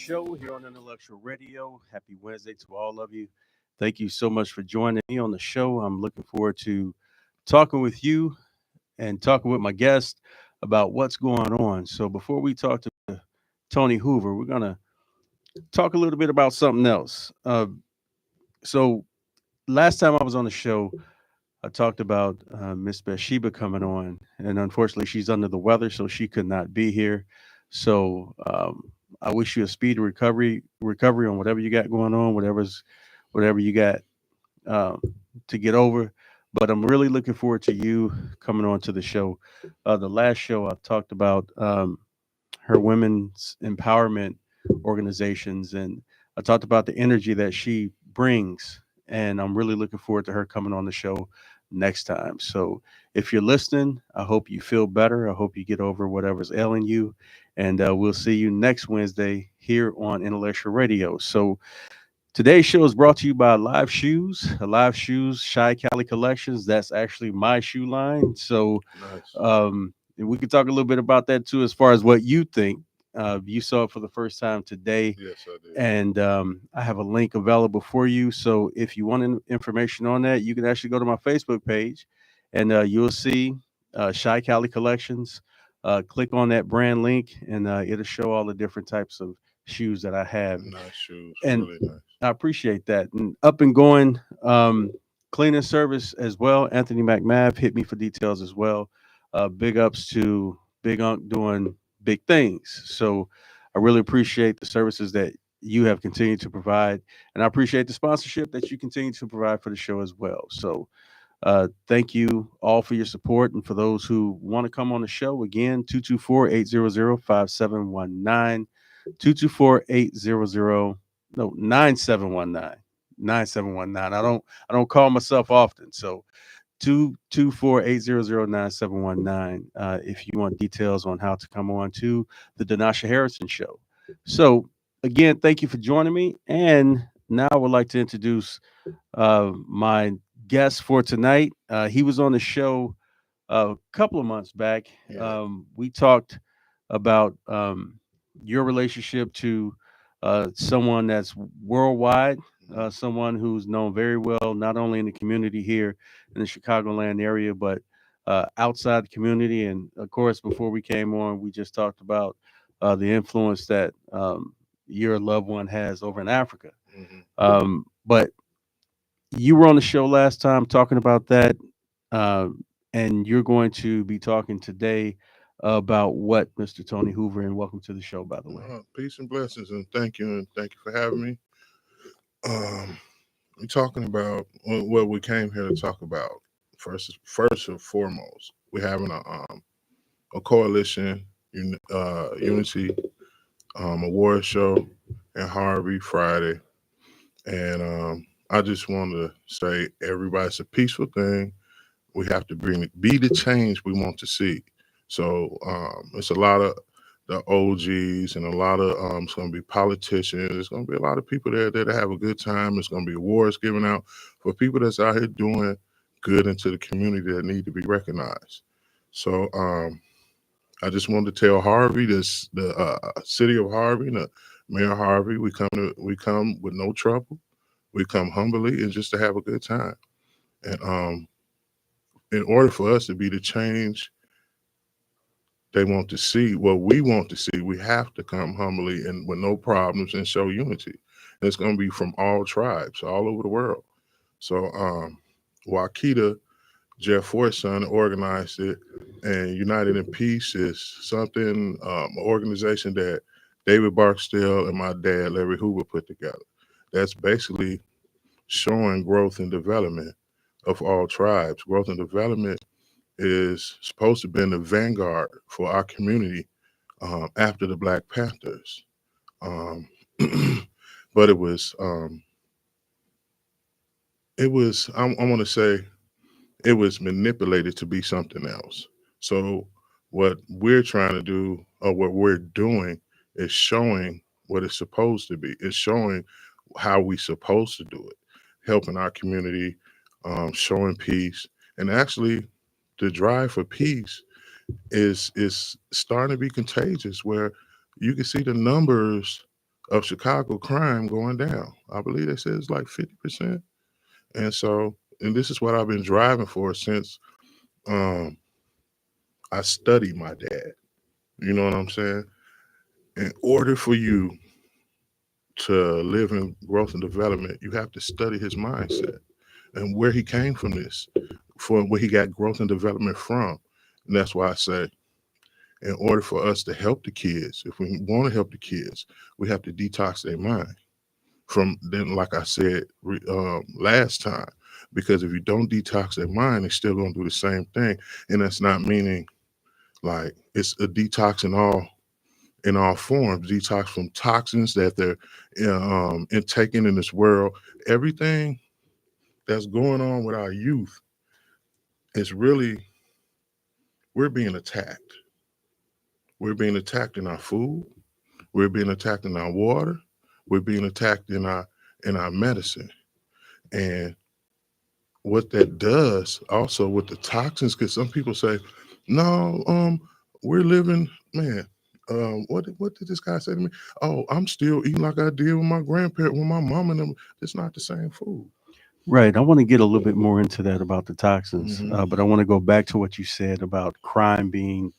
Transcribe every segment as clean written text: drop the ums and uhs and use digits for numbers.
show here on Intellectual Radio. Happy Wednesday to all of you. Thank you so much for joining me on the show. I'm looking forward to talking with you and talking with my guest about what's going on. So, before we talk to Tony Hoover, we're going to talk a little bit about something else. So, last time I was on the show, I talked about Miss Bathsheba coming on, and unfortunately, she's under the weather, so she could not be here. So I wish you a speedy recovery on whatever you got going on, whatever you got um, to get over. But I'm really looking forward to you coming on to the show. The last show I talked about her women's empowerment organizations, and I talked about the energy that she brings. And I'm really looking forward to her coming on the show next time. So if you're listening, I hope you feel better. I hope you get over whatever's ailing you. And we'll see you next Wednesday here on Intellectual Radio. So today's show is brought to you by Live Shoes, Shy Cali Collections. That's actually my shoe line. So Nice. we could talk a little bit about that too, as far as what you think. You saw it for the first time today, Yes, I did. and I have a link available for you. So if you want information on that, you can actually go to my Facebook page, and you'll see Shy Cali Collections. Click on that brand link, and it'll show all the different types of shoes that I have. Nice shoes. And Really nice. I appreciate that. And up and going cleaning service as well. Anthony McMath hit me for details as well. Big ups to Big Unk doing big things. So I really appreciate the services that you have continued to provide. And I appreciate the sponsorship that you continue to provide for the show as well. So thank you all for your support. And for those who want to come on the show, again, 224-800-5719, 224-800, no, 9719. 9719. I don't call myself often. So 224-800-9719 if you want details on how to come on to the Denasha Harrison show. So again, thank you for joining me. And now I would like to introduce my guest for tonight. He was on the show a couple of months back. Yeah. We talked about your relationship to someone that's worldwide, someone who's known very well, not only in the community here in the Chicagoland area, but outside the community. And of course, before we came on, we just talked about the influence that your loved one has over in Africa. Hmm. But you were on the show last time talking about that, uh, and you're going to be talking today about what, Mr. Tony Hoover, and welcome to the show, by the way. Peace and blessings, and thank you for having me. We're talking about what we came here to talk about. First and foremost, we're having a coalition unity award show in Harvey Friday, and I just want to say, everybody, it's a peaceful thing. We have to be the change we want to see. So it's a lot of the OGs and a lot of it's going to be politicians. There's going to be a lot of people there to have a good time. There's going to be awards given out for people that's out here doing good into the community that need to be recognized. So I just wanted to tell Harvey, the city of Harvey, the Mayor Harvey, we come with no trouble. We come humbly and just to have a good time. And in order for us to be the change they want to see, what we want to see, we have to come humbly and with no problems and show unity. And it's going to be from all tribes, all over the world. So Wakita, Jeff Ford's son, organized it, and United in Peace is something, an organization that David Barksdale and my dad, Larry Hoover, put together. That's basically showing growth and development of all tribes. Growth and development is supposed to be in the vanguard for our community after the Black Panthers. Um, but it was, I want to say, it was manipulated to be something else. So what we're trying to do, or what we're doing, is showing what it's supposed to be. It's showing how we supposed to do it, helping our community, showing peace, and actually the drive for peace is starting to be contagious. Where you can see the numbers of Chicago crime going down. I believe they said it's like 50%. And so, and this is what I've been driving for since um, I studied my dad. You know what I'm saying? In order for you to live in growth and development, you have to study his mindset and where he came from this, for where he got growth and development from. And that's why I say, in order for us to help the kids, if we want to help the kids, we have to detox their mind from then, like I said last time, because if you don't detox their mind, they're still going to do the same thing. And that's not meaning like it's a detox in all forms, detox from toxins that they're intaking in this world. Everything that's going on with our youth is really, we're being attacked. We're being attacked in our food. We're being attacked in our water. We're being attacked in our medicine. And what that does also with the toxins, because some people say, no, we're living, man. What did this guy say to me? Oh, I'm still eating like I did with my grandparent, with my mom and them. It's not the same food. Right. I want to get a little bit more into that about the toxins, Hmm. but I want to go back to what you said about crime being.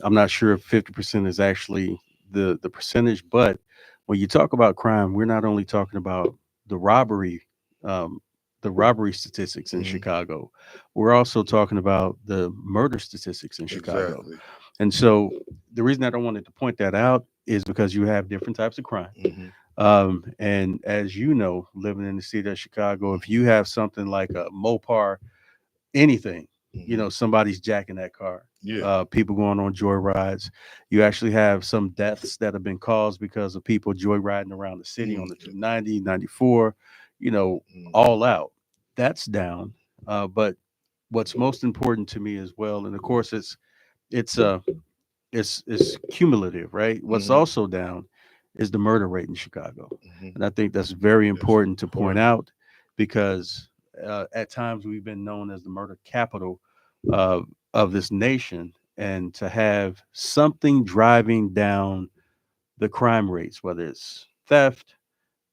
I'm not sure if 50% is actually the percentage, but when you talk about crime, we're not only talking about the robbery, um, the robbery statistics in Hmm. Chicago. We're also talking about the murder statistics in Chicago. Exactly. And so the reason I don't wanted to point that out is because you have different types of crime. Hmm. And as you know, living in the city of Chicago, if you have something like a Mopar, anything, Hmm. somebody's jacking that car. Yeah. People going on joy rides. You actually have some deaths that have been caused because of people joyriding around the city on the Hmm. 290, 94, you know, Hmm. all out. That's down. But what's most important to me as well, and of course it's uh it's cumulative, right? What's Hmm. also down is the murder rate in Chicago, Hmm. and I think that's very That's important to point important. out because at times we've been known as the murder capital uh, of this nation, and to have something driving down the crime rates, whether it's theft,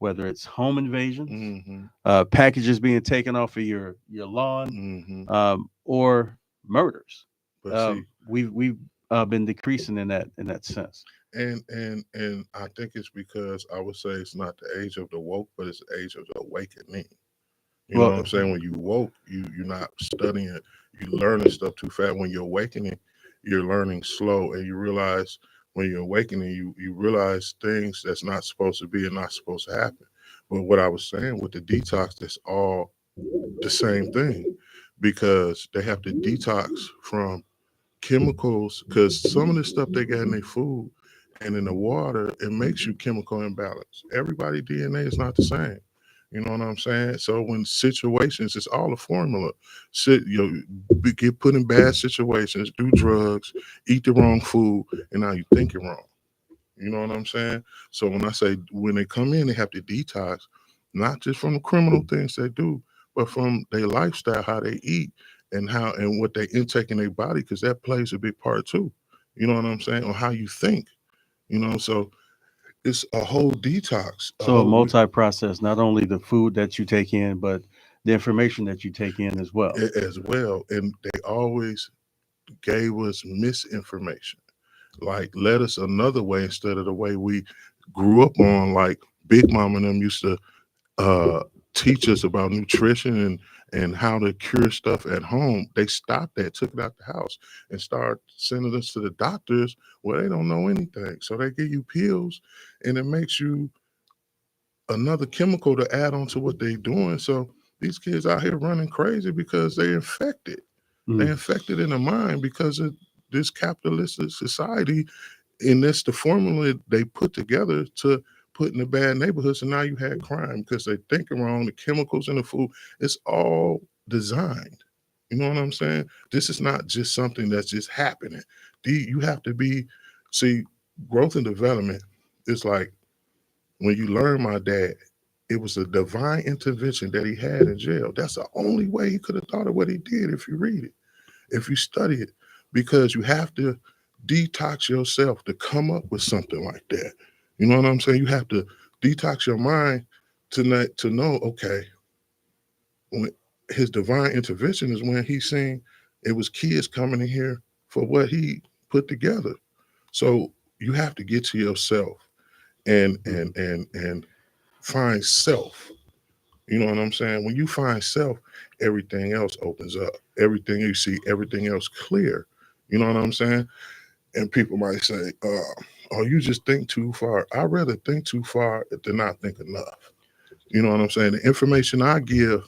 whether it's home invasions, Hmm. packages being taken off of your lawn, Hmm. or murders. But see, We've been decreasing in that sense. and I think it's because I would say it's not the age of the woke, but it's the age of the awakening. You know Well, what I'm saying? When you woke, you're not studying, you learning stuff too fast. When you're awakening, you're learning slow, and you realize when you're awakening, you realize things that's not supposed to be and not supposed to happen. But what I was saying with the detox, that's all the same thing because they have to detox from chemicals because some of the stuff they got in their food and in the water, it makes you chemical imbalance. Everybody DNA is not the same. You know what I'm saying? So when situations, it's all a formula. Get put in bad situations, do drugs, eat the wrong food, and now you thinking wrong. You know what I'm saying? So when I say when they come in, they have to detox, not just from the criminal things they do, but from their lifestyle, how they eat, and how and what they intake in their body, because that plays a big part too. You know what I'm saying? Or how you think. So it's a whole detox, a so a whole multi-process, not only the food that you take in, but the information that you take in as well. as well. And they always gave us misinformation, like led us another way instead of the way we grew up on. Like Big Mom and them used to uh, teach us about nutrition and how to cure stuff at home. They stopped that, took it out the house, and started sending us to the doctors where they don't know anything. So they give you pills, and it makes you another chemical to add on to what they're doing. So these kids out here running crazy because they infected. They Mm. infected in the mind because of this capitalistic society, and that's the formula they put together to put in the bad neighborhoods. And now you had crime because they thinking wrong. The chemicals in the food, it's all designed. You know what I'm saying? This is not just something that's just happening. You have to be, see, growth and development is like when you learn my dad, it was a divine intervention that he had in jail. That's the only way he could have thought of what he did if you read it, if you study it, because you have to detox yourself to come up with something like that. You know what I'm saying? You have to detox your mind to know, okay, when his divine intervention is when he seen it was kids coming in here for what he put together. So you have to get to yourself and Mhm. find self. You know what I'm saying? When you find self, everything else opens up. Everything you see, everything else clear. You know what I'm saying? And people might say, "Oh, you just think too far." I'd rather think too far than not think enough. You know what I'm saying? The information I give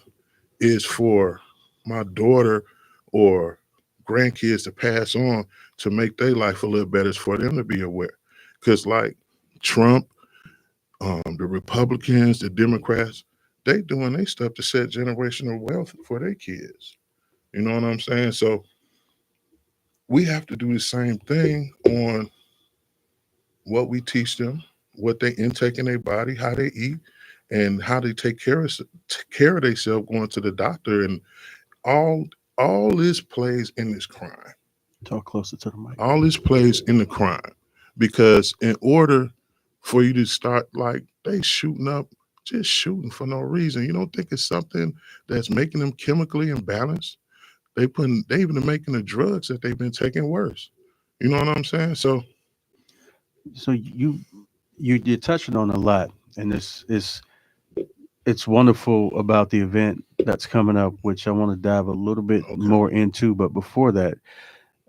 is for my daughter or grandkids to pass on to make their life a little better. It's for them to be aware. Because like Trump, the Republicans, the Democrats, they doing their stuff to set generational wealth for their kids. You know what I'm saying? So we have to do the same thing on what we teach them, what they intake in their body, how they eat, and how they take care of themselves going to the doctor, and all all this plays in this crime. Talk closer to the mic. All this plays in the crime because in order for you to start like they shooting up, just shooting for no reason. You don't think it's something that's making them chemically imbalanced? They even making the drugs that they've been taking worse. You know what I'm saying? So So you're touching on a lot, and this is it's wonderful about the event that's coming up, which I want to dive a little bit okay. more into. But before that,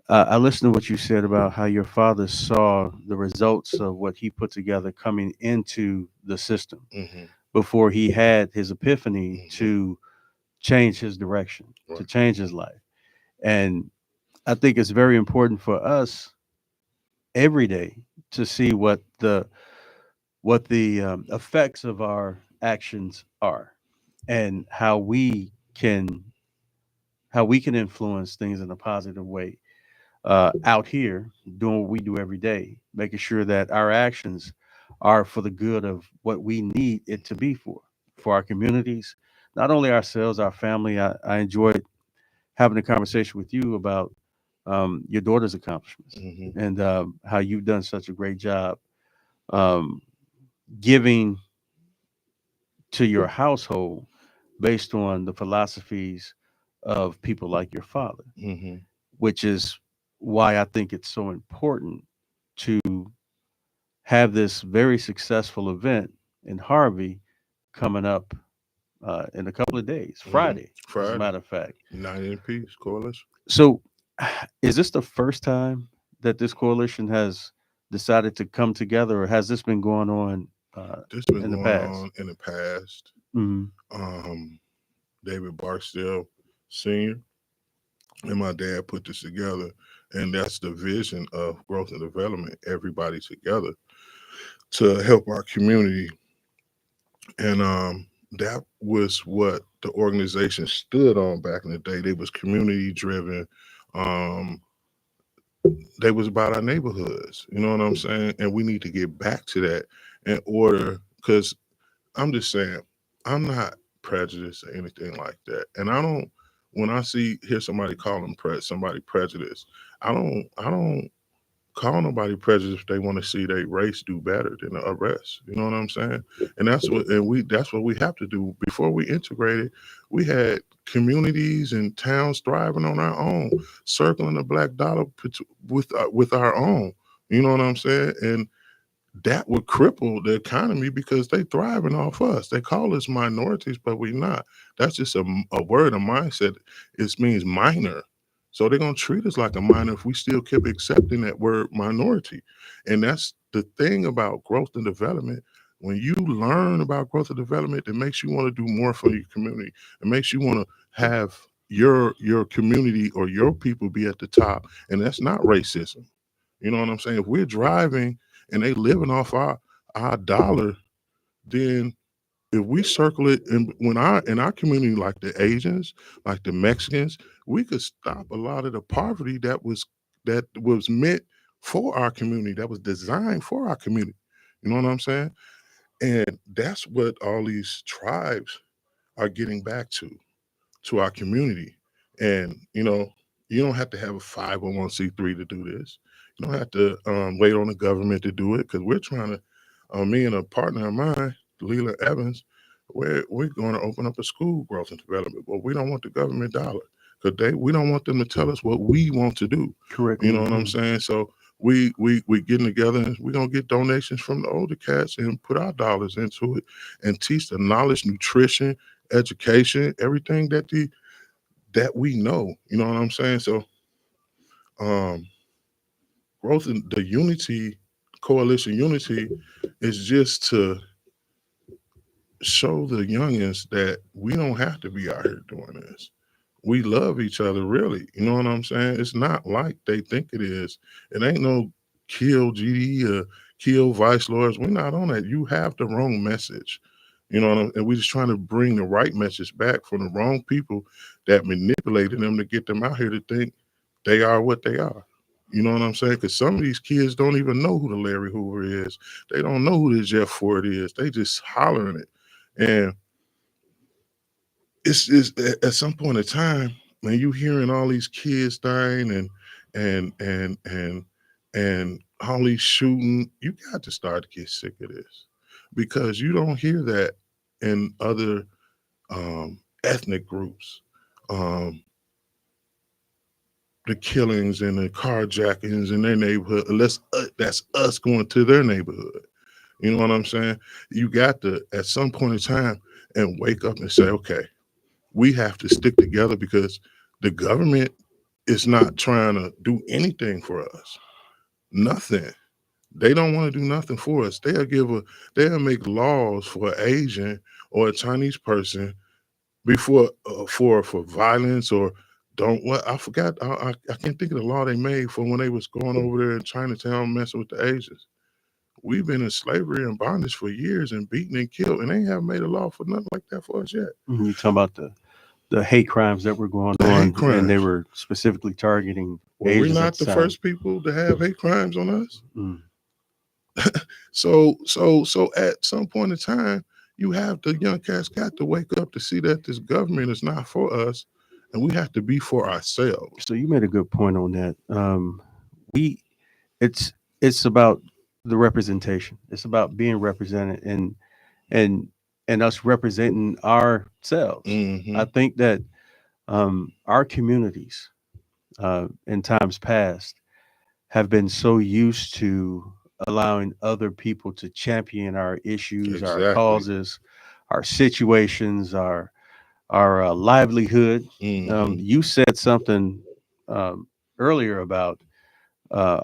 I listened to what you said about how your father saw the results of what he put together coming into the system Hmm. before he had his epiphany Hmm. to change his direction, to Right. change his life. And I think it's very important for us every day to see what the effects of our actions are, and how we can influence things in a positive way out here, doing what we do every day, making sure that our actions are for the good of what we need it to be for our communities, not only ourselves, our family. I enjoyed having a conversation with you about your daughter's accomplishments, Hmm. and how you've done such a great job um, giving to your household based on the philosophies of people like your father, Hmm. which is why I think it's so important to have this very successful event in Harvey coming up in a couple of days, Hmm. Friday, as a Friday, matter of fact. United in Peace Coalition. So, is this the first time that this coalition has decided to come together, or has this been going on This been in the going past? on in the past. Hmm. Um, David Barksdale Sr. and my dad put this together, and that's the vision of growth and development. Everybody together to help our community, and that was what the organization stood on back in the day. They was community driven. Um, they was about our neighborhoods. You know what I'm saying? And we need to get back to that in order, because I'm just saying, I'm not prejudiced or anything like that. And I don't, when I hear somebody call them somebody prejudiced, I don't call nobody prejudiced if they want to see their race do better than the rest. You know what I'm saying? And that's what we have to do. Before we integrated, we had communities and towns thriving on our own, circling the black dollar with our own. You know what I'm saying? And that would cripple the economy because they thriving off us. They call us minorities, but we not. That's just a word, a mindset. It means minor. So they're gonna treat us like a minor if we still keep accepting that word minority. And that's the thing about growth and development. When you learn about growth and development, it makes you want to do more for your community. It makes you want to have your community or your people be at the top. And that's not racism. You know what I'm saying? If we're driving and they living off our dollar, then if we circle it in our community, like the Asians, like the Mexicans, we could stop a lot of the poverty that was meant for our community, that was designed for our community. You know what I'm saying? And that's what all these tribes are getting back to our community. And you don't have to have a 501c3 to do this. You don't have to wait on the government to do it, because we're trying to Me and a partner of mine, Leela Evans, we're going to open up a school growth and development. But we don't want the government dollar because we don't want them to tell us what we want to do. You know Curriculum. what I'm saying? So we getting together and we're gonna get donations from the older cats and put our dollars into it and teach the knowledge, nutrition, education, everything that we know. You know what I'm saying? So um growth in the unity coalition unity is just to show the youngins that we don't have to be out here doing this. We love each other, really. You know what I'm saying? It's not like they think it is. It ain't no kill GD or kill vice lords. We're not on that. You have the wrong message. You know what and we're just trying to bring the right message back from the wrong people that manipulated them to get them out here to think they are what they are. You know what I'm saying? Because some of these kids don't even know who the Larry Hoover is. They don't know who the Jeff Ford is. They just hollering it. And it's at some point in time when you hearing all these kids dying and and and and all these shooting, you got to start to get sick of this because you don't hear that in other ethnic groups. Um, the killings and the carjackings in their neighborhood, unless that's us going to their neighborhood. You know what I'm saying? You got to, at some point in time, and wake up and say, okay, we have to stick together because the government is not trying to do anything for us. Nothing. They don't want to do nothing for us. They'll make laws for an Asian or a Chinese person before for violence or don't what I forgot I can't think of the law they made for when they was going over there in Chinatown messing with the Asians. We've been in slavery and bondage for years and beaten and killed, and they haven't made a law for nothing like that for us yet. You talking about the hate crimes that were going The hate on, and they crimes. were specifically targeting Were we Asians at not the the time. first people to have hate crimes on us? Mm. So at some point in time, you have the young cats got to wake up to see that this government is not for us, and we have to be for ourselves. So you made a good point on that. We it's it's about the representation. It's about being represented and and us representing ourselves. I Hmm. think that our communities in times past have been so used to allowing other people to champion our issues, our Exactly. causes, our situations, our livelihood. Hmm. You said something um, earlier about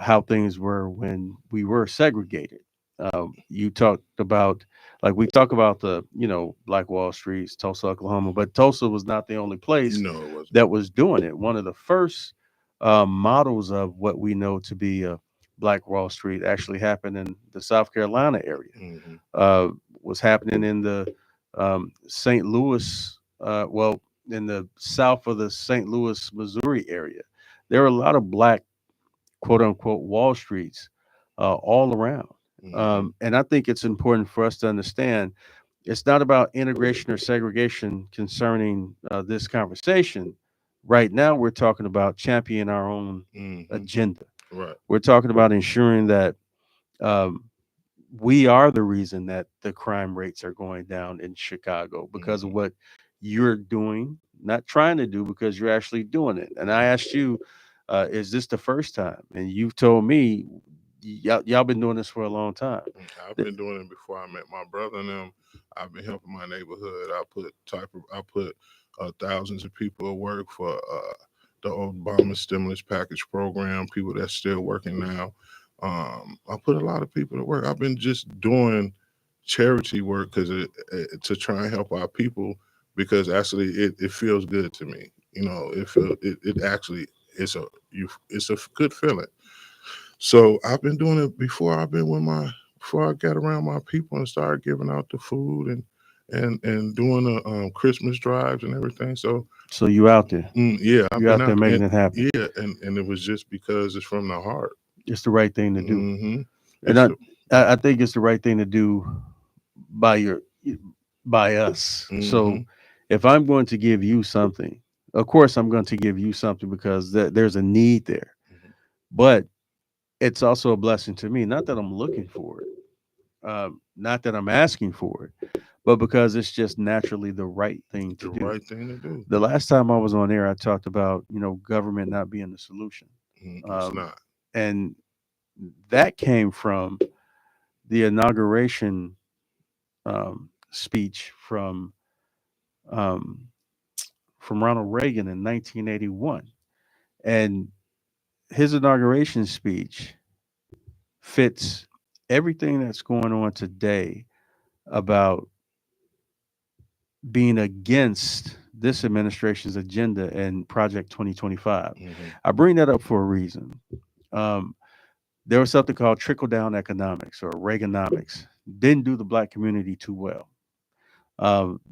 how things were when we were segregated. You talked about, like we talk about the, Black Wall Streets, Tulsa, Oklahoma, but Tulsa was not the only place No, it wasn't. that was doing it. One of the first models of what we know to be a Black Wall Street actually happened in the South Carolina area. Hmm. Uh, was happening in the St. Louis, in the south of the St. Louis, Missouri area. There were a lot of Black quote unquote Wall Streets all around. Hmm. And I think it's important for us to understand it's not about integration or segregation concerning this conversation. Right now, we're talking about championing our own Hmm. agenda. Right. We're talking about ensuring that um, we are the reason that the crime rates are going down in Chicago because of Hmm. what you're doing, not trying to do, because you're actually doing it. And I asked you, is this the first time? And you've told me y'all been doing this for a long time. I've Th- been doing it before I met my brother and them. I've been helping my neighborhood. I put thousands of people at work for the Obama stimulus package program. People that's still working now. I put a lot of people to work. I've been just doing charity work because to try and help our people because actually it feels good to me. You know, it actually it's a good feeling. So I've been doing it before. Before I got around my people and started giving out the food and doing the Christmas drives and everything. So So you out there, yeah, I've you been out there out and making it happen. yeah, and it was just because it's from the heart. It's the right thing to do, Hmm. and It's the I think it's the right thing to do by your by us. So hmm if I'm going to give you something, of course I'm going to give you something because there's a need there. But it's also a blessing to me. Not that I'm looking for it. Not that I'm asking for it, but because it's just naturally the right thing The to do. right thing to do. The last time I was on air, I talked about, government not being the solution. It's Um, not. and that came from the inauguration speech um, from Ronald Reagan in 1981. And his inauguration speech fits everything that's going on today about being against this administration's agenda and Project 2025. Hmm. I bring that up for a reason. Um, there was something called trickle down economics or Reaganomics. Didn't do the black community too well.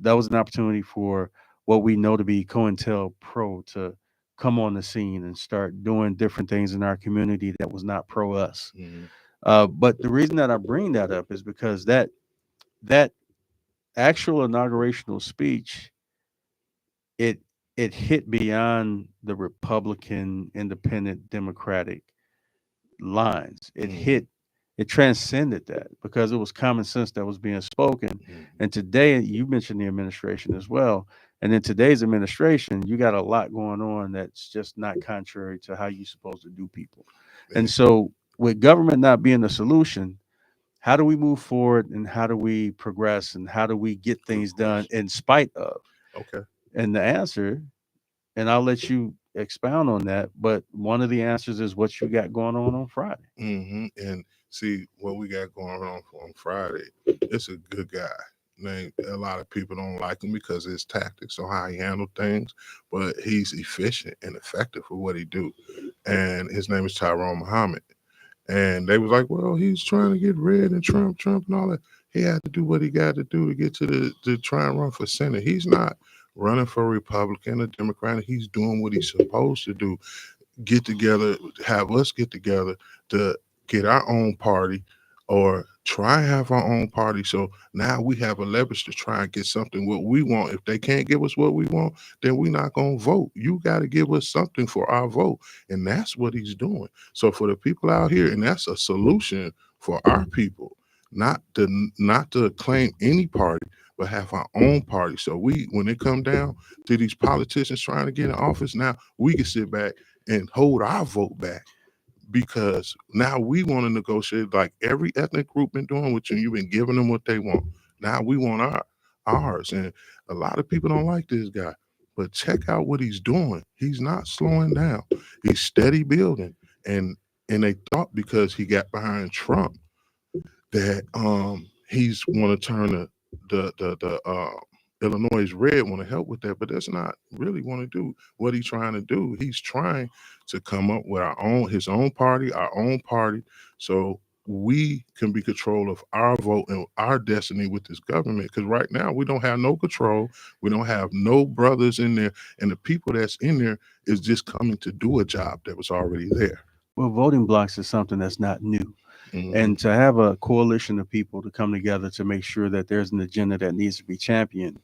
That was an opportunity for what we know to be COINTELPRO to come on the scene and start doing different things in our community that was not pro us. Hmm. But the reason that I bring that up is because that actual inaugurational speech, it it hit beyond the Republican, Independent, Democratic lines. Hmm. It transcended that because it was common sense that was being spoken. Hmm. And today, you mentioned the administration as well. And in today's administration, you got a lot going on that's just not contrary to how you're supposed to do people. And And, so, with government not being the solution, how do we move forward and how do we progress and how do we get good things done question. in spite of? Okay. And the answer, and I'll let you expound on that, but one of the answers is what you got going on Friday. And see what we got going on Friday. It's a good guy. A lot of people don't like him because of his tactics on how he handled things, but he's efficient and effective for what he do. And his name is Tyrone Muhammad. And they was like, well, he's trying to get rid and Trump and all that. He had to do what he got to do to get to the to try and run for Senate. He's not running for Republican or Democrat. He's doing what he's supposed to do. Get together, have us get together to get our own party or try and have our own party. So now we have a leverage to try and get something what we want. If they can't give us what we want, then we're not going to vote. You got to give us something for our vote. And that's what he's doing. So for the people out here, and that's a solution for our people, not to claim any party, but have our own party. So when it come down to these politicians trying to get in office, now we can sit back and hold our vote back because now we want to negotiate like every ethnic group been doing with you. You've been giving them what they want. Now we want ours. And a lot of people don't like this guy. But check out what he's doing. He's not slowing down. He's steady building. And they thought because he got behind Trump that he's want to turn the Illinois red want to help with that, but that's not really want to do what he's trying to do. He's trying to come up with his own party, our own party, so we can be control of our vote and our destiny with this government. Because right now we don't have no control, we don't have no brothers in there, and the people that's in there is just coming to do a job that was already there. Well, voting blocks is something that's not new. Hmm. And to have a coalition of people to come together to make sure that there's an agenda that needs to be championed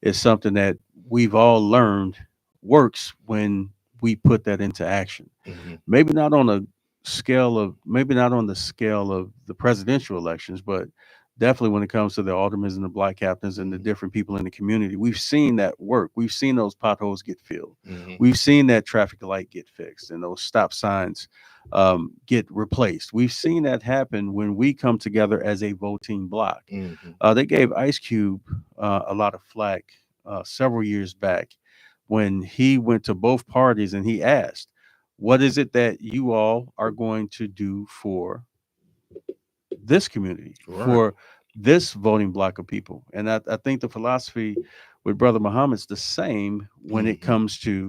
is something that we've all learned works when we put that into action. Hmm. Maybe not on the scale of the presidential elections, but definitely when it comes to the aldermen and the black captains and the different people in the community, we've seen that work. We've seen those potholes get filled. Hmm. We've seen that traffic light get fixed and those stop signs get replaced. We've seen that happen when we come together as a voting bloc. Hmm. They gave Ice Cube a lot of flack several years back when he went to both parties and he asked, what is it that you all are going to do for this community, Right. for this voting block of people? And I think the philosophy with Brother Muhammad's the same when it Hmm. comes to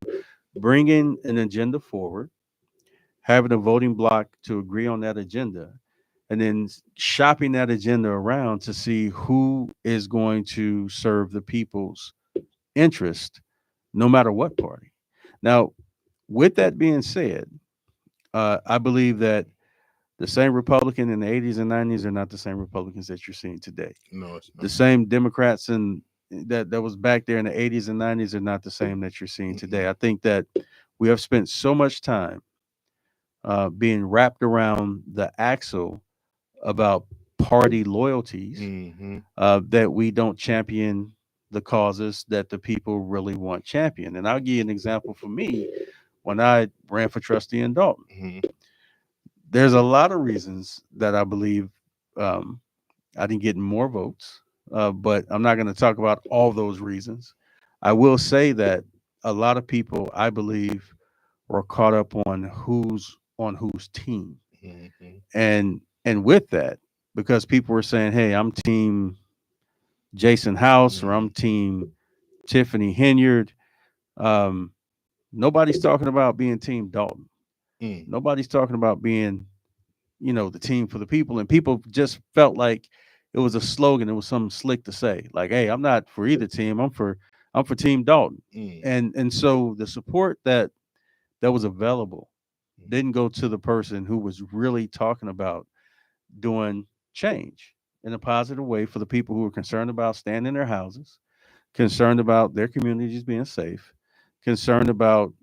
bringing an agenda forward, having a voting block to agree on that agenda, and then shopping that agenda around to see who is going to serve the people's interest, no matter what party. Now, with that being said, I believe that the same Republican in the 80s and 90s are not the same Republicans that you're seeing today. No, it's The not. same Democrats that was back there in the 80s and 90s are not the same that you're seeing Mm-mm. today. I think that we have spent so much time being wrapped around the axle about party loyalties, Mm-hmm. that we don't champion the causes that the people really want championed. And I'll give you an example for me when I ran for trustee in Dalton. Mm-hmm. There's a lot of reasons that I believe um, I didn't get more votes, but I'm not going to talk about all those reasons. I will say that a lot of people, I believe, were caught up on whose team, Mm-hmm. and with that, because people were saying, "Hey, I'm team Jason House," or "I'm team Tiffany Henyard." Um, Nobody's talking about being team Dalton. Mm-hmm. Nobody's talking about being, the team for the people. And people just felt like it was a slogan. It was something slick to say, like, "Hey, I'm not for either team. I'm for Team Dalton." Mm-hmm. And so the support that was available didn't go to the person who was really talking about doing change in a positive way for the people who were concerned about staying in their houses, concerned about their communities being safe, concerned about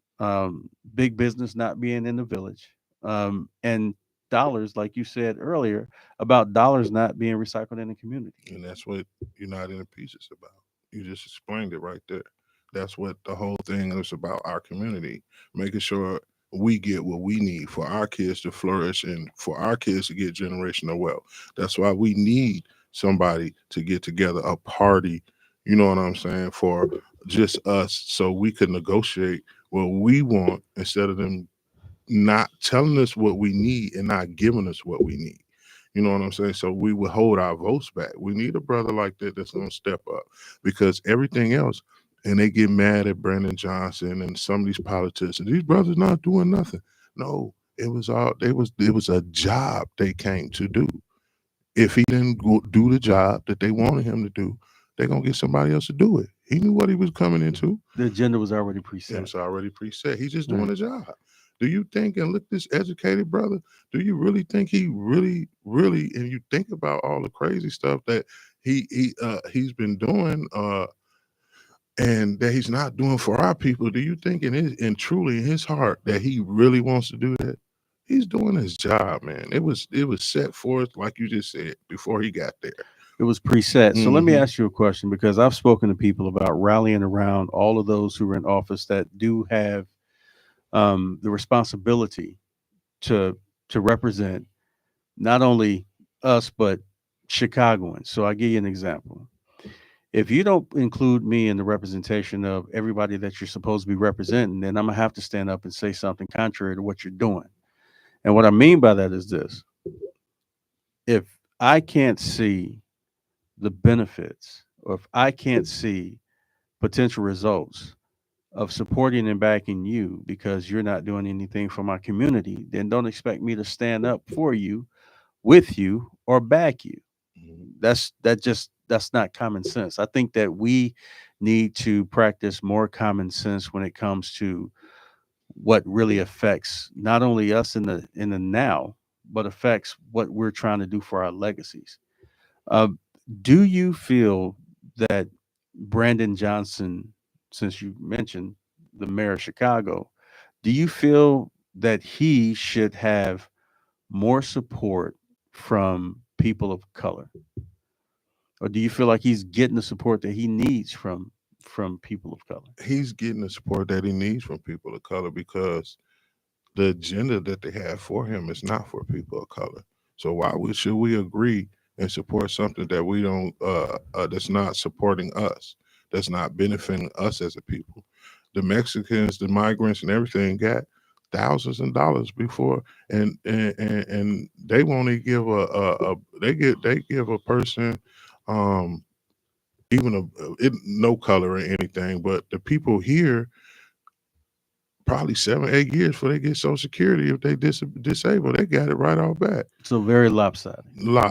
big business not being in the village, and dollars, like you said earlier, about dollars not being recycled in the community. And that's what United in Peace is about. You just explained it right there. That's what the whole thing is about, our community, making sure we get what we need for our kids to flourish and for our kids to get generational wealth. That's why we need somebody to get together, a party, you know what I'm saying, for just us so we can negotiate what we want instead of them not telling us what we need and not giving us what we need. You know what I'm saying? So we would hold our votes back. We need a brother like that that's going to step up because everything else, and they get mad at Brandon Johnson and some of these politicians. These brothers not doing nothing. No, it was a job they came to do. If he didn't go do the job that they wanted him to do, they're gonna get somebody else to do it. He knew what he was coming into. The agenda was already It preset. was already preset. He's just doing Right. a job. Do you think, and look, this educated brother, do you really think he really, really, and you think about all the crazy stuff that he's been doing, and that he's not doing for our people? Do you think in his and truly in his heart that he really wants to do that? He's doing his job, man. It was set forth, like you just said, before he got there. It was preset. So let me Hmm. ask you a question, because I've spoken to people about rallying around all of those who are in office that do have the responsibility to represent not only us but Chicagoans. So I give you an example. If you don't include me in the representation of everybody that you're supposed to be representing, then I'm gonna have to stand up and say something contrary to what you're doing. And what I mean by that is this: if I can't see the benefits, or if I can't see potential results of supporting and backing you because you're not doing anything for my community, then don't expect me to stand up for you, with you, or back you. That's not common sense. I think that we need to practice more common sense when it comes to what really affects not only us in the now, but affects what we're trying to do for our legacies. Uh, do you feel that Brandon Johnson, since you mentioned the mayor of Chicago, do you feel that he should have more support from people of color, or do you feel like he's getting the support that he needs from people of color? He's getting the support that he needs from people of color because the agenda that they have for him is not for people of color. So should we agree and support something that we don't that's not supporting us, that's not benefiting us as a people? The Mexicans, the migrants, and everything got thousands of dollars before, and they won't even give they give a person um even no color or anything, but the people here probably 7, 8 years before they get Social Security. If they disabled, they got it right off back. So very lopsided,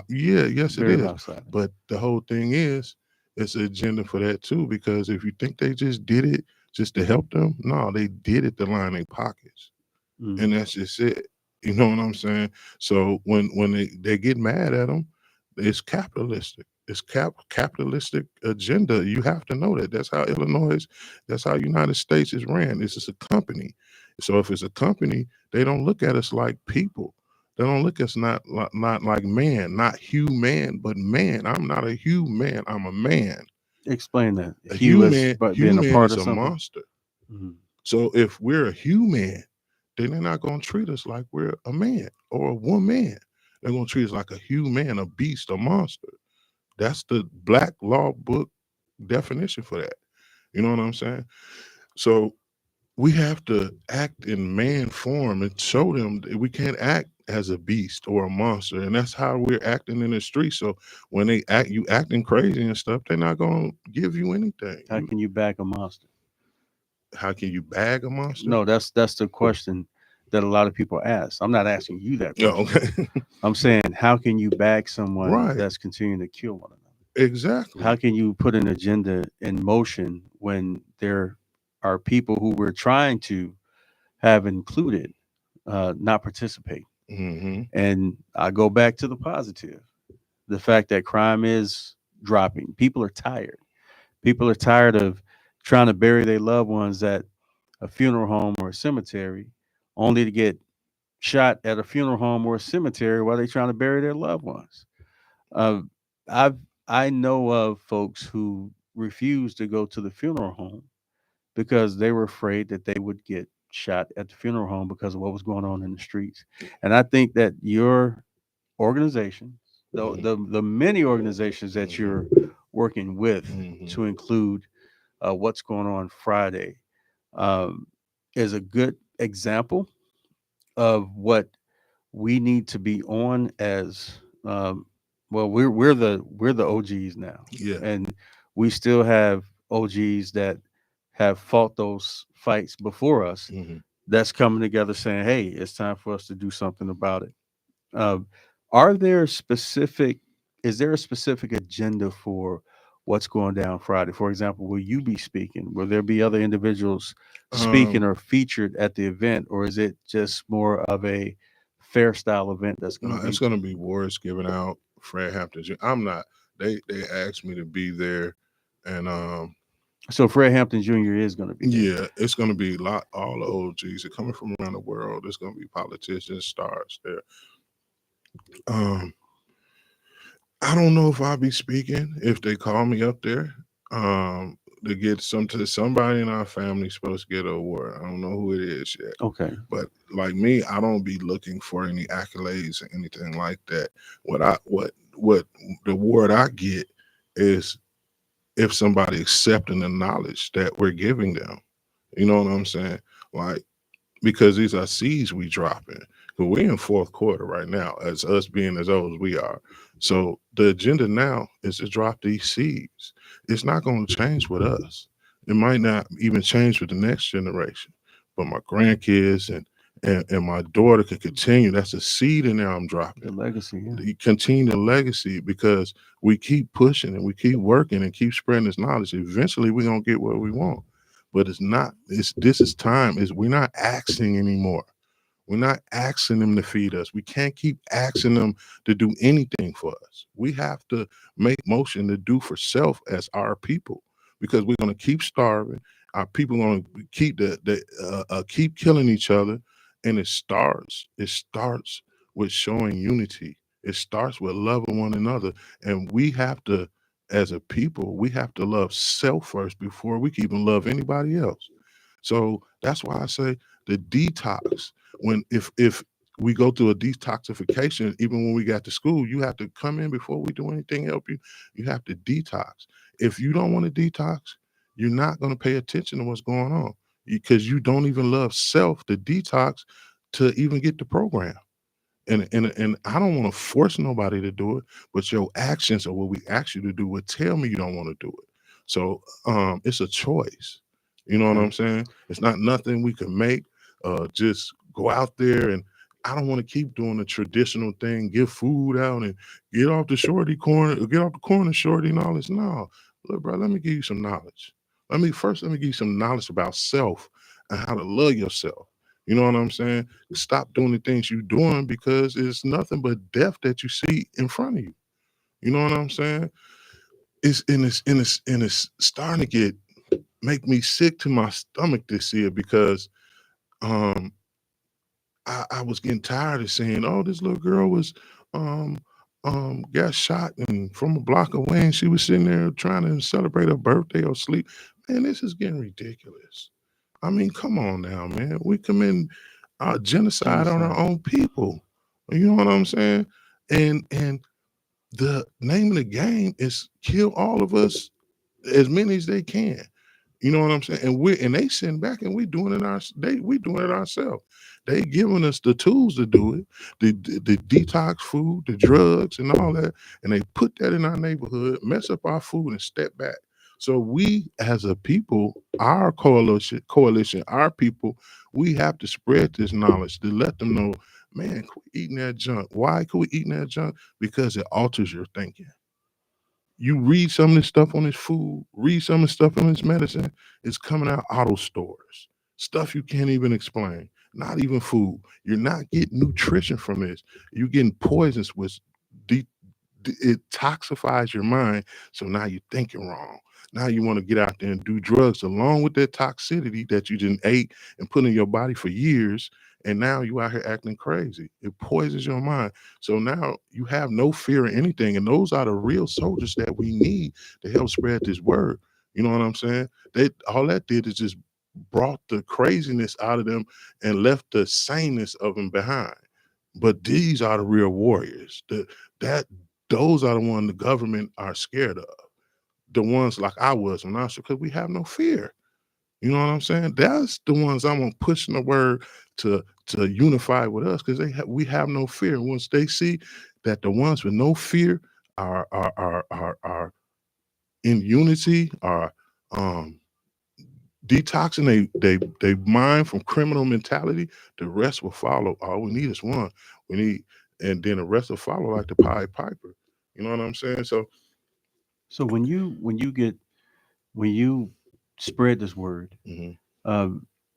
Yeah, yes, it very is. lopsided. But the whole thing is, it's an agenda for that too. Because if you think they just did it just to help them, no, they did it to line their pockets, and Hmm. that's just it. You know what I'm saying? So when they get mad at them, it's capitalistic. It's capitalistic agenda. You have to know that. That's how Illinois. That's how United States is ran. This is a company. So if it's a company, they don't look at us like people. They don't look at us not like man, not human, but man. I'm not a human. I'm a man. Explain that. A Hugh as but being a human part is of a something. monster. Mhm. So if we're a human, then they're not going to treat us like we're a man or a woman. They're going to treat us like a human, a beast, a monster. That's the black law book definition for that. You know what I'm saying? So we have to act in man form and show them that we can't act as a beast or a monster. And that's how we're acting in the street. So when they act, you acting crazy and stuff, they're not going to give you anything. How can you back a monster? How can you bag a monster? No, that's the question that a lot of people ask. I'm not asking you that Yeah, question. okay. I'm saying, how can you back someone Right. that's continuing to kill one another? Exactly. How can you put an agenda in motion when there are people who we're trying to have included not participate? Hmm. And I go back to the positive, the fact that crime is dropping. People are tired. People are tired of trying to bury their loved ones at a funeral home or a cemetery, only to get shot at a funeral home or a cemetery while they're trying to bury their loved ones. Uh, I've I know of folks who refused to go to the funeral home because they were afraid that they would get shot at the funeral home because of what was going on in the streets. And I think that your organization, the many organizations that Hmm. you're working with Hmm. to include what's going on Friday, um, is a good example of what we need to be on as well. We're the OGs now, Yeah. and we still have OGs that have fought those fights before us. Hmm. That's coming together, saying, "Hey, it's time for us to do something about it." Um, are there specific? Is there a specific agenda for what's going down Friday? For example, will you be speaking? Will there be other individuals speaking Um, or featured at the event, or is it just more of a fair style event that's going no, to it's be? gonna be words given out. Fred Hampton. I'm not. They asked me to be there, and So Fred Hampton Jr. is going to be there. yeah, it's gonna be a lot. All the OGs are coming from around the world. There's gonna be politicians, stars there. Um, I don't know if I'll be speaking if they call me up there. To get somebody in our family supposed to get an award. I don't know who it is yet. Okay. But like me, I don't be looking for any accolades or anything like that. What the award I get is if somebody accepting the knowledge that we're giving them. You know what I'm saying? Like, because these are seeds we dropping. But we're in fourth quarter right now, as us being as old as we are. So the agenda now is to drop these seeds. It's not going to change with us. It might not even change with the next generation. But my grandkids and my daughter can continue. That's a seed in there I'm dropping. The legacy, yeah. You continue the legacy because we keep pushing and we keep working and keep spreading this knowledge. Eventually we're gonna get what we want. But it's not, it's this is time, is we're not asking anymore. We're not asking them to feed us. We can't keep asking them to do anything for us. We have to make motion to do for self as our people, because we're going to keep starving. Our people going to keep killing each other, and it starts with showing unity. It starts with loving one another, and we have to, as a people, we have to love self first before we can even love anybody else. So that's why I say the detox. When if we go through a detoxification, even when we got to school, you have to come in before we do anything help you. You have to detox. If you don't want to detox, you're not going to pay attention to what's going on because you don't even love self to detox to even get the program. And I don't want to force nobody to do it, but your actions or what we ask you to do would tell me you don't want to do it. So it's a choice. You know what Okay. I'm saying? It's not nothing we can make. Just go out there, and I don't want to keep doing the traditional thing, give food out and get off the shorty corner, get off the corner shorty and all this. No, look, bro, let me give you some knowledge. Let me give you some knowledge about self and how to love yourself. You know what I'm saying? Stop doing the things you're doing because it's nothing but death that you see in front of you. You know what I'm saying? It's starting to make me sick to my stomach this year because um I was getting tired of saying, "Oh, this little girl was um got shot and from a block away, and she was sitting there trying to celebrate her birthday or sleep." Man, this is getting ridiculous. I mean, come on now, man. We commit genocide on our Genocide. own people. You know what I'm saying? And the name of the game is kill all of us, as many as they can. You know what I'm saying? And they sitting back and we doing it ourselves. They giving us the tools to do it, the detox food, the drugs, and all that, and they put that in our neighborhood, mess up our food, and step back. So we, as a people, our coalition, our people, we have to spread this knowledge to let them know, man, quit eating that junk. Why quit eating that junk? Because it alters your thinking. You read some of this stuff on this food, read some of the stuff on this medicine, it's coming out auto stores. Stuff you can't even explain. Not even food. You're not getting nutrition from this. You're getting poisons, which de- it toxifies your mind. So now you're thinking wrong. Now you want to get out there and do drugs along with that toxicity that you didn't ate and put in your body for years. And now you out here acting crazy. It poisons your mind. So now you have no fear of anything. And those are the real soldiers that we need to help spread this word. You know what I'm saying? They all that did is just brought the craziness out of them and left the saneness of them behind. But these are the real warriors. That those are the ones the government are scared of. The ones like I was when I was, because we have no fear. You know what I'm saying? That's the ones I'm gonna push in the word to unify with us, because we have no fear. And once they see that the ones with no fear are in unity, are um detoxing they mind from criminal mentality, the rest will follow. All we need is one. We need, and then the rest will follow like the Pied Piper. You know what I'm saying? So So when you spread this word, mhm.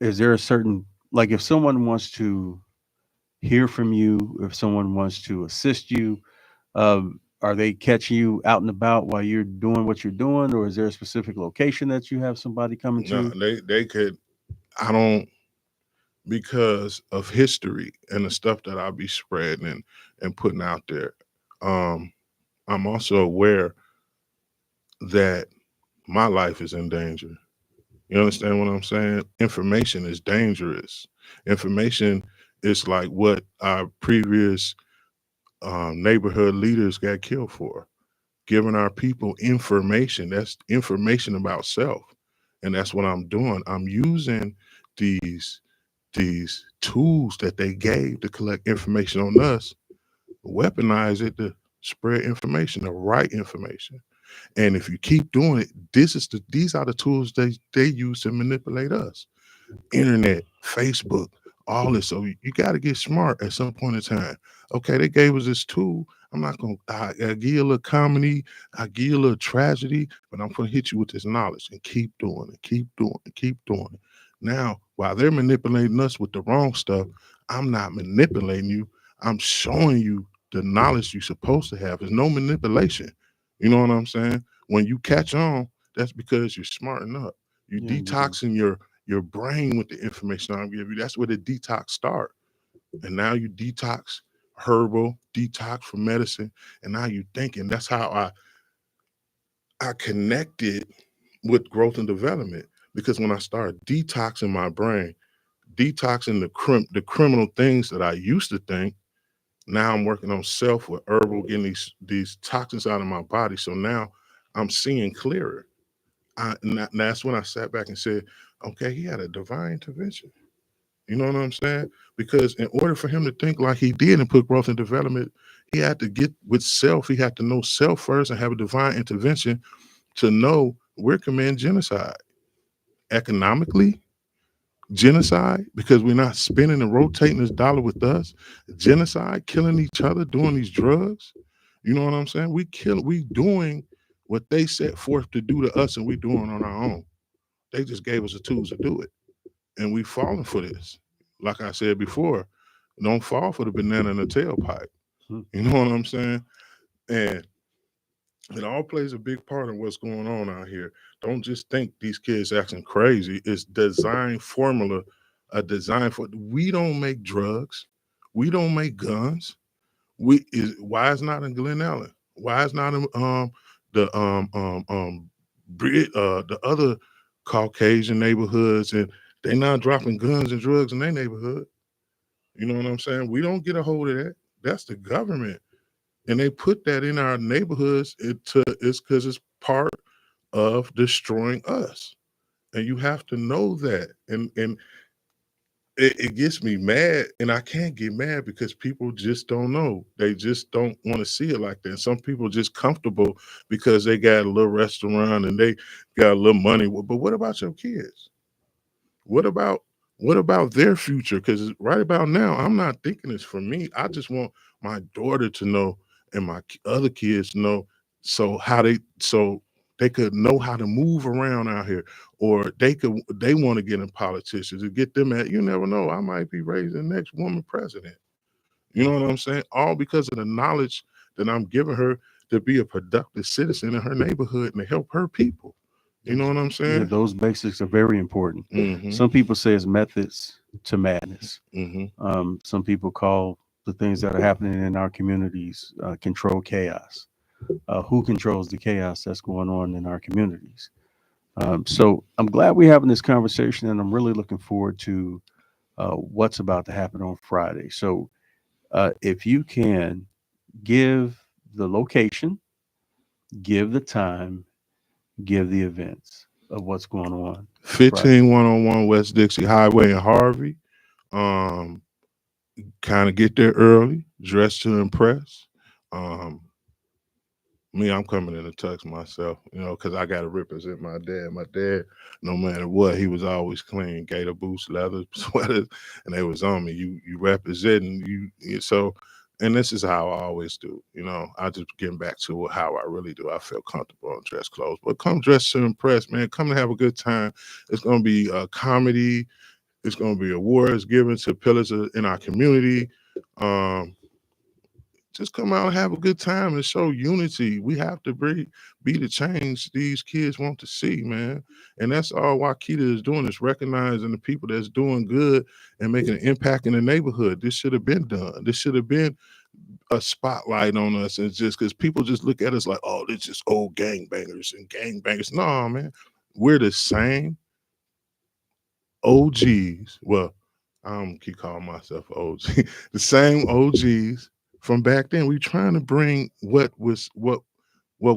is there a certain, like, if someone wants to hear from you, if someone wants to assist you, are they catching you out and about while you're doing what you're doing, or is there a specific location that you have somebody coming No, to? they could. I don't, because of history and the stuff that I'll be spreading and putting out there. Um, I'm also aware that my life is in danger. You understand what I'm saying? Information is dangerous. Information is like what our previous neighborhood leaders got killed for, giving our people information. That's information about self. And that's what I'm doing. I'm using these these tools that they gave to collect information on us, weaponize it to spread information, the right information. And if you keep doing it, these are the tools they use to manipulate us. Internet, Facebook, all this. So you got to get smart at some point in time. Okay, they gave us this tool. I'm not gonna I give you a little comedy, I give you a little tragedy, but I'm gonna hit you with this knowledge and keep doing it, keep doing it, keep doing it. Now, while they're manipulating us with the wrong stuff, I'm not manipulating you. I'm showing you the knowledge you're supposed to have. There's no manipulation. You know what I'm saying? When you catch on, that's because you're smarting up. You Yeah, you detoxing your brain with the information I'm giving you. That's where the detox start. And now you detox herbal, detox from medicine, and now you thinking. That's how I connected with growth and development, because when I started detoxing my brain, detoxing the criminal things that I used to think, now I'm working on self with herbal, getting these toxins out of my body. So now I'm seeing clearer. And that's when I sat back and said, okay, he had a divine intervention. You know what I'm saying? Because in order for him to think like he did and put growth and development, he had to get with self. He had to know self first and have a divine intervention to know we're committing genocide. Economically, genocide, because we're not spending and rotating this dollar with us. Genocide, killing each other, doing these drugs. You know what I'm saying? We doing what they set forth to do to us, and we doing on our own. They just gave us the tools to do it, and we falling for this. Like I said before, don't fall for the banana in the tailpipe. Mhm. You know what I'm saying? And it all plays a big part in what's going on out here. Don't just think these kids acting crazy. It's design formula, a design for. We don't make drugs. We don't make guns. Why is not in Glen Allen? Why is not in the the other Caucasian neighborhoods, and they not dropping guns and drugs in their neighborhood? You know what I'm saying? We don't get a hold of that. That's the government, and they put that in our neighborhoods. It's because it's part of destroying us, and you have to know that. And it gets me mad, and I can't get mad because people just don't know. They just don't want to see it like that. Some people just comfortable because they got a little restaurant and they got a little money. But what about your kids? What about their future? Because right about now, I'm not thinking it's for me. I just want my daughter to know and my other kids to know so they could know how to move around out here, or they want to get in politicians to get them at. You never know. I might be raising the next woman president. You know what I'm saying? All because of the knowledge that I'm giving her to be a productive citizen in her neighborhood and to help her people. You know what I'm Yeah, saying? those basics are very important. Mm-hmm. Some people say it's methods to madness. Mm-hmm. Some people call the things that are happening in our communities control chaos. Who controls the chaos that's going on in our communities? So I'm glad we're having this conversation, and I'm really looking forward to what's about to happen on Friday. So if you can give the location, give the time, give the events of what's going on Friday. 15101 West Dixie Highway in Harvey. Um, Kind of get there early, dress to impress. Um, Me, I'm coming in a tux myself, because I got to represent my dad. My dad, no matter what, he was always clean, gator boots, leather sweaters, and they was on me. You representing so, and this is how I always do. I just getting back to how I really do. I feel comfortable in dress clothes, but come dressed to impress, man. Come and have a good time. It's gonna be comedy. It's gonna be awards given to pillars in our community. Um, just come out and have a good time and show unity. We have to be the change these kids want to see, man. And that's all Wakita is doing, is recognizing the people that's doing good and making an impact in the neighborhood. This should have been done. This should have been a spotlight on us. And just because people just look at us like, oh, they're just old gangbangers and gangbangers. No, man. We're the same OGs. Well, I don't keep calling myself OG. The same OGs from back then. We trying to bring what was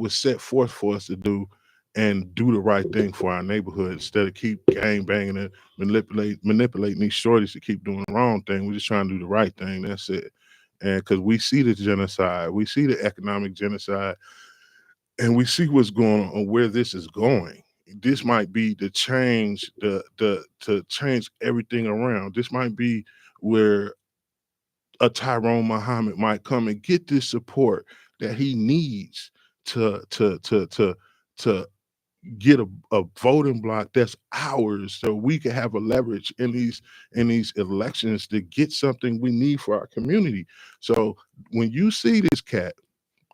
set forth for us to do and do the right thing for our neighborhood instead of keep gang banging and manipulating these shorties to keep doing the wrong thing. We're just trying to do the right thing. That's it. And because we see the genocide, we see the economic genocide, and we see what's going on, where this is going. This might be the change, the to change everything around. This might be where a Tyrone Muhammad might come and get this support that he needs to get a voting block that's ours, so we can have a leverage in these elections to get something we need for our community. So when you see this cat,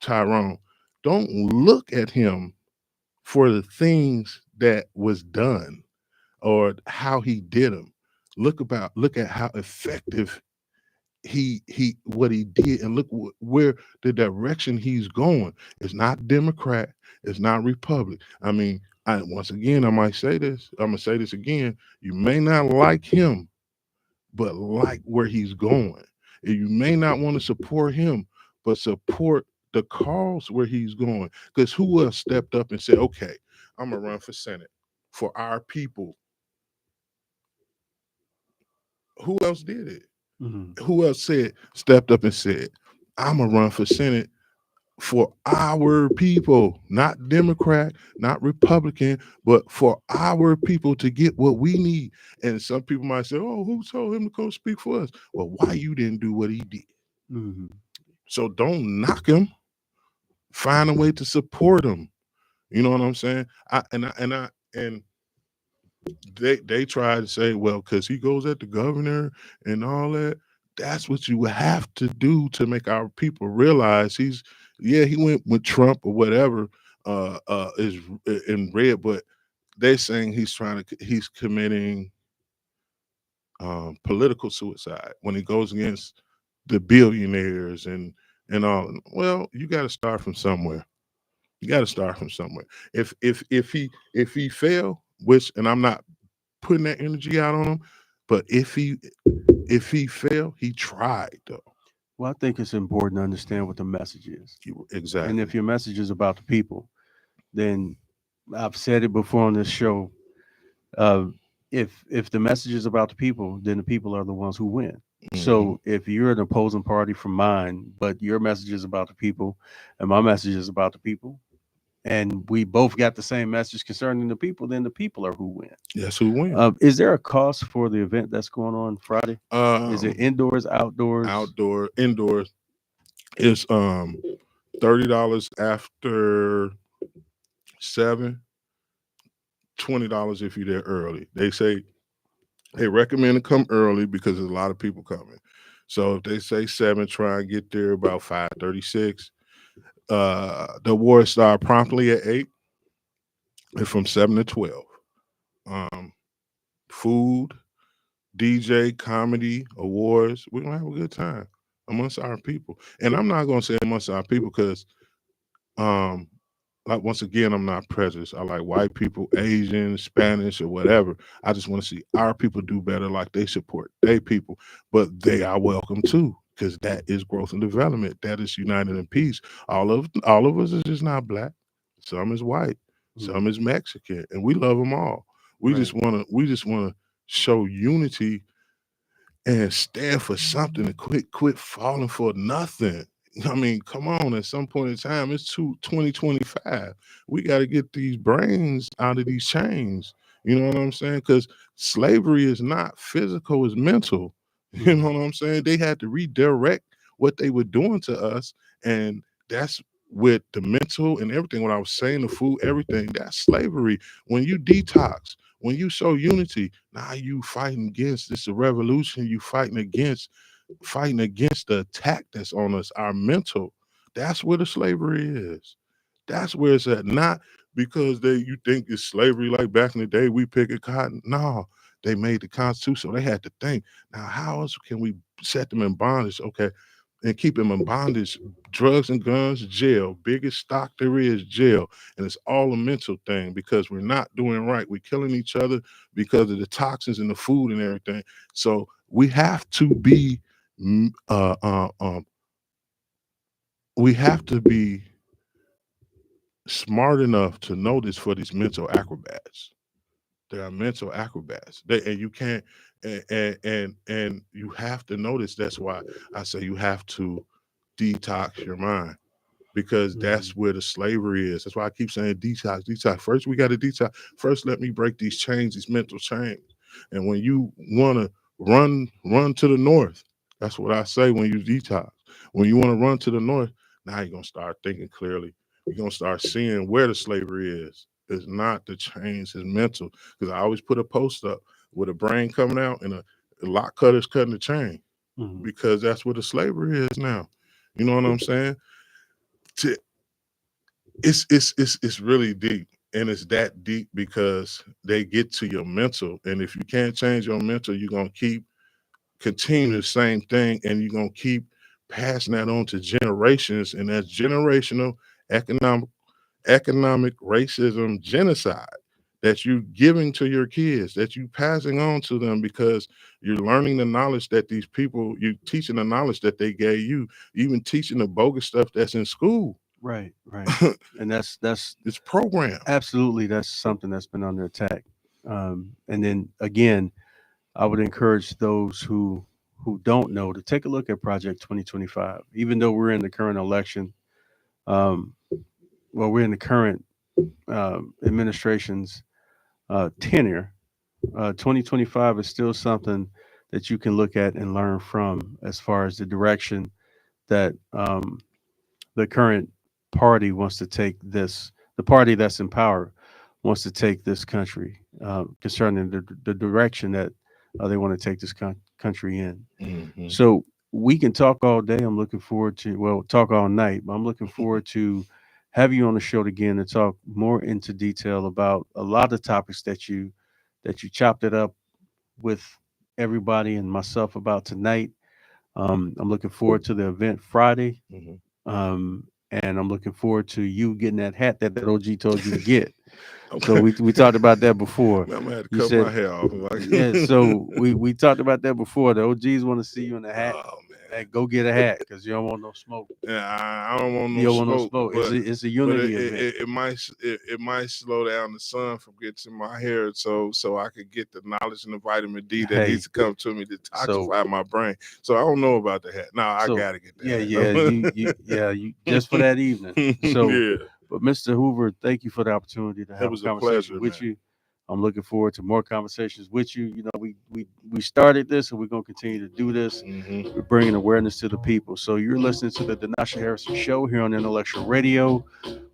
Tyrone, don't look at him for the things that was done or how he did them. Look at how effective he what he did, and look where the direction he's going. It's not Democrat, it's not Republic. I mean, once again, I might say this, I'm gonna say this again. You may not like him, but like where he's going. And you may not want to support him, but support the cause where he's going. Because who else stepped up and said, okay, I'm gonna run for Senate for our people? Who else did it? Mhm. Who else stepped up and said, I'm gonna run for Senate for our people, not Democrat, not Republican, but for our people to get what we need. And some people might say, oh, who told him to go speak for us? Well, why you didn't do what he did? Mhm. So don't knock him. Find a way to support him. You know what I'm saying? And they try to say, well, because he goes at the governor and all that. That's what you have to do to make our people realize he went with Trump or whatever is in red, but they're saying he's committing political suicide when he goes against the billionaires and all. Well, you got to start from somewhere. You got to start from somewhere. If he fail, which, and I'm not putting that energy out on him, but if he fail, he tried though. Well, I think it's important to understand what the message is. And Exactly. if your message is about the people, then I've said it before on this show. Uh, if the message is about the people, then the people are the ones who win. Hmm. So if you're an opposing party from mine, but your message is about the people, and my message is about the people, and we both got the same message concerning the people, then the people are who win. That's who win. Is there a cost for the event that's going on Friday? Is it Um, indoors, outdoors? Outdoor, indoors is $30 after 7, $20 if you're there early. They say they recommend to come early because there's a lot of people coming. So if they say 7, try and get there about 5:36. The awards start promptly at 8 and from 7 to 12. Um, Food, DJ, comedy, awards. We're gonna have a good time amongst our people. And I'm not gonna say amongst our people because um like once again, I'm not prejudiced. I like white people, Asian, Spanish, or whatever. I just want to see our people do better, like they support their people, but they are welcome too, because that is growth and development. That is united in peace. All of us is just not black. Some is white, some Mhm. is Mexican, and we love them all. Right. We just wanna show unity and stand for something and quit falling for nothing. I mean, come on, at some point in time, it's 2025. We got to get these brains out of these chains. You know what I'm saying? Because slavery is not physical, it's mental. You know Mhm. what I'm saying? They had to redirect what they were doing to us. And that's with the mental and everything. What I was saying, the food, everything, that's slavery. When you detox, when you show unity, now you fighting against this a revolution. You fighting against the attack that's on us, our mental. That's where the slavery is. That's where it's at. Not because you think it's slavery like back in the day we picket cotton. No, they made the Constitution. So they had to think. Now, how else can we set them in bondage? Okay, and keep them in bondage. Drugs and guns, jail. Biggest stock there is, jail. And it's all a mental thing because we're not doing right. We're killing each other because of the toxins in the food and everything. So we have to be, mm, we have to be smart enough to know this for these mental acrobats. They are mental acrobats. And you can't, and you have to notice. That's why I say you have to detox your mind because Mhm. that's where the slavery is. That's why I keep saying detox, detox. First, we got to detox. First, let me break these chains, these mental chains. And when you want to run to the north, that's what I say when you detox. When you want to run to the north, now you're gonna start thinking clearly. You're gonna start seeing where the slavery is. It's not the chains, it's mental. Because I always put a post up with a brain coming out and a lock cutters cutting the chain Mhm. because that's what the slavery is now. You know what I'm saying? To, it's really deep, and it's that deep because they get to your mental, and if you can't change your mental, you're gonna keep continuing the same thing, and you're gonna keep passing that on to generations, and that's generational economic racism genocide that you giving to your kids, that you passing on to them because you're learning the knowledge that these people, you teaching the knowledge that they gave you, even teaching the bogus stuff that's in school. Right. Right. And that's It's programmed. absolutely that's something that's been under attack. And then again, I would encourage those who don't know to take a look at Project 2025. Even though we're in the current election, um, well, we're in the current administration's tenure. 2025 is still something that you can look at and learn from as far as the direction that the current party wants to take this, the party that's in power wants to take this country concerning the direction that they want to take this country in. Hmm. So we can talk all day. I'm looking forward to, well, talk all night, but I'm looking forward to have you on the show again to talk more into detail about a lot of topics that you chopped it up with everybody and myself about tonight. I'm looking forward to the event Friday. Mhm. And I'm looking forward to you getting that hat that OG told you to get. So Okay. we talked about that before. Man, I'm gonna have to You cut my said, hair off. yeah. So we talked about that before. The OGs want to see you in the hat. Oh man. And go get a hat because you don't want no smoke. Yeah, I don't want You no don't want no smoke, smoke. but It's a but unity event. it might slow down the sun from getting to my hair, so I could get the knowledge and the vitamin D that Hey, needs to come to me to so detoxify my brain. So I don't know about the hat. No, I so gotta get that. you just for that evening. So, Yeah, but Mr. Hoover, thank you for the opportunity to it have a was a conversation pleasure, with man. you. I'm looking forward to more conversations with you. You know, we started this and we're going to continue to do this. Hmm. We're bringing awareness to the people. So you're listening to the Denasha Harrison Show here on Intellectual Radio.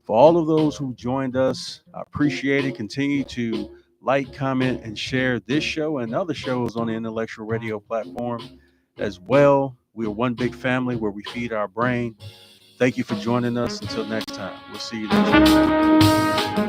For all of those who joined us, I appreciate it. Continue to like, comment, and share this show and other shows on the Intellectual Radio platform as well. We are one big family where we feed our brain. Thank you for joining us. Until next time, we'll see you next time.